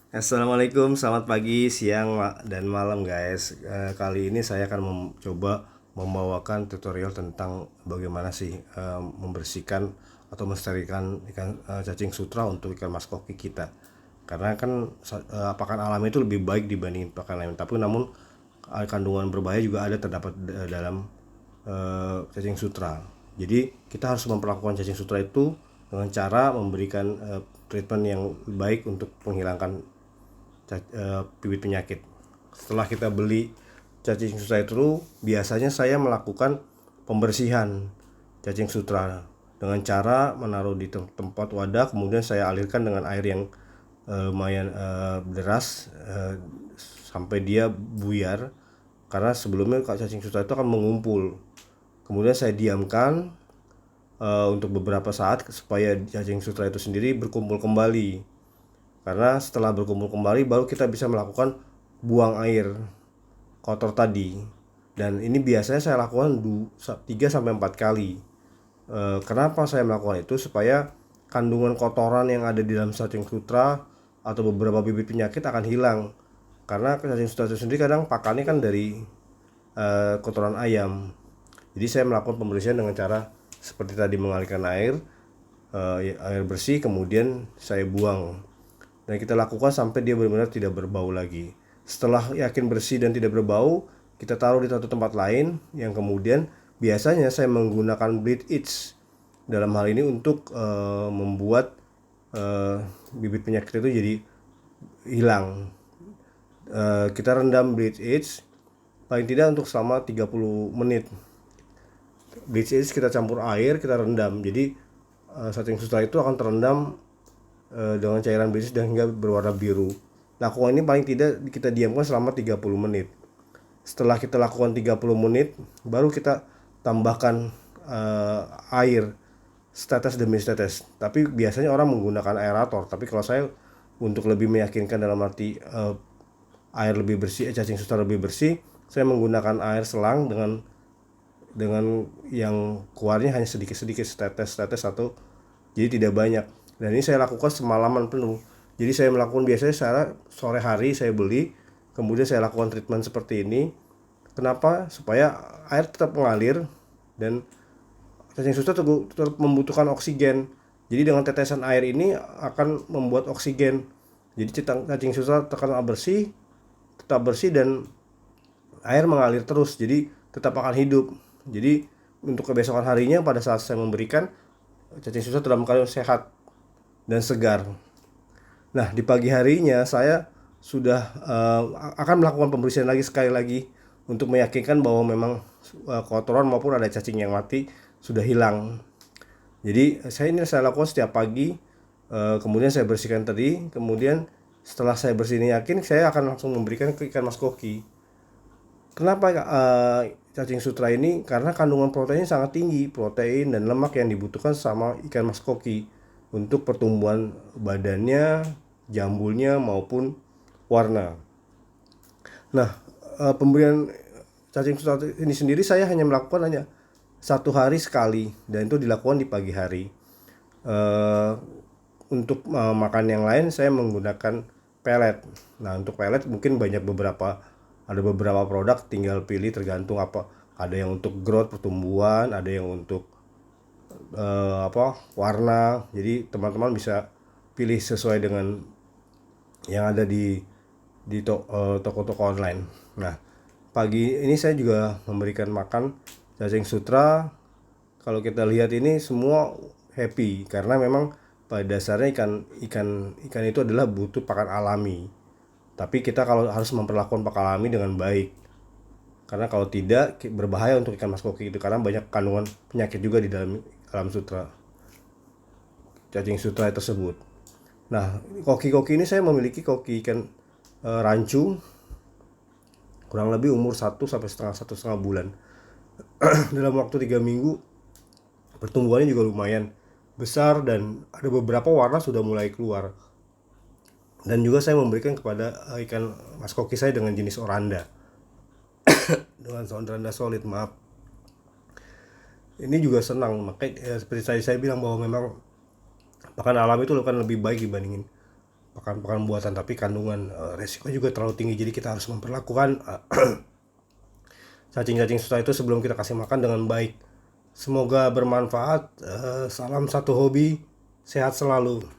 Assalamualaikum, selamat pagi, siang, dan malam guys. Kali ini saya akan mencoba membawakan tutorial tentang bagaimana sih membersihkan atau mensterilkan ikan cacing sutra untuk ikan mas koki kita. Karena kan pakan alami itu lebih baik dibanding pakan lain. Tapi namun kandungan berbahaya juga ada terdapat dalam cacing sutra. Jadi kita harus memperlakukan cacing sutra itu dengan cara memberikan treatment yang baik untuk menghilangkan bibit penyakit. Setelah kita beli cacing sutra itu, biasanya saya melakukan pembersihan cacing sutra dengan cara menaruh di tempat wadah, kemudian saya alirkan dengan air yang lumayan deras sampai dia buyar, karena sebelumnya cacing sutra itu akan mengumpul. Kemudian saya diamkan untuk beberapa saat supaya cacing sutra itu sendiri berkumpul kembali. Karena setelah berkumpul kembali baru kita bisa melakukan buang air kotor tadi. Dan ini biasanya saya lakukan 3 sampai 4 kali. Kenapa saya melakukan itu? Supaya kandungan kotoran yang ada di dalam cacing sutra atau beberapa bibit penyakit akan hilang. Karena cacing sutra itu sendiri kadang pakannya kan dari kotoran ayam. Jadi saya melakukan pembersihan dengan cara seperti tadi, mengalirkan air bersih, kemudian saya buang. Dan kita lakukan sampai dia benar-benar tidak berbau lagi. Setelah yakin bersih dan tidak berbau, kita taruh di satu tempat lain, yang kemudian biasanya saya menggunakan bleach it dalam hal ini untuk membuat bibit penyakit itu jadi hilang. Kita rendam bleach it paling tidak untuk selama 30 menit. Bleach it kita campur air, kita rendam. Jadi cacing sutra itu akan terendam dengan cairan bleach dan hingga berwarna biru. Lakukan ini paling tidak kita diamkan selama 30 menit. Setelah kita lakukan 30 menit, baru kita tambahkan air setetes demi setetes. Tapi biasanya orang menggunakan aerator, tapi kalau saya untuk lebih meyakinkan dalam arti air lebih bersih, cacing sutra lebih bersih, saya menggunakan air selang dengan yang keluarnya hanya sedikit-sedikit, setetes atau jadi tidak banyak. Dan ini saya lakukan semalaman penuh. Jadi saya melakukan biasanya sore hari saya beli, kemudian saya lakukan treatment seperti ini. Kenapa? Supaya air tetap mengalir dan cacing sutra tetap membutuhkan oksigen. Jadi dengan tetesan air ini akan membuat oksigen. Jadi cacing sutra tetap bersih dan air mengalir terus. Jadi tetap akan hidup. Jadi untuk kebesokan harinya pada saat saya memberikan, cacing sutra dalam keadaan sehat dan segar. Nah, di pagi harinya saya sudah akan melakukan pembersihan lagi sekali lagi untuk meyakinkan bahwa memang kotoran maupun ada cacing yang mati sudah hilang. Jadi saya lakukan setiap pagi, kemudian saya bersihkan tadi, kemudian setelah saya bersihin yakin, saya akan langsung memberikan ke ikan mas koki. Kenapa cacing sutra ini? Karena kandungan proteinnya sangat tinggi, protein dan lemak yang dibutuhkan sama ikan mas koki untuk pertumbuhan badannya, jambulnya maupun warna. Nah, pemberian cacing sutra ini sendiri saya hanya melakukan satu hari sekali, dan itu dilakukan di pagi hari. Untuk makan yang lain saya menggunakan pelet. Nah, untuk pelet mungkin ada beberapa produk, tinggal pilih tergantung apa. Ada yang untuk growth pertumbuhan, ada yang untuk warna. Jadi teman-teman bisa pilih sesuai dengan yang ada di toko-toko online. Nah, pagi ini saya juga memberikan makan cacing sutra. Kalau kita lihat ini semua happy karena memang pada dasarnya ikan itu adalah butuh pakan alami. Tapi kita kalau harus memperlakukan pakan alami dengan baik. Karena kalau tidak berbahaya untuk ikan mas koki itu, karena banyak kandungan penyakit juga di dalam sutra cacing sutra tersebut. Nah, koki-koki ini saya memiliki koki ikan rancu kurang lebih umur 1 sampai 1,5 bulan. Dalam waktu 3 minggu pertumbuhannya juga lumayan besar dan ada beberapa warna sudah mulai keluar. Dan juga saya memberikan kepada ikan mas koki saya dengan jenis oranda. Dengan oranda solid, maaf. Ini juga senang, makanya seperti saya bilang bahwa memang pakan alami itu kan lebih baik dibandingin pakan buatan, tapi kandungan resiko juga terlalu tinggi. Jadi kita harus memperlakukan cacing-cacing susah itu sebelum kita kasih makan dengan baik. Semoga bermanfaat. Salam satu hobi, sehat selalu.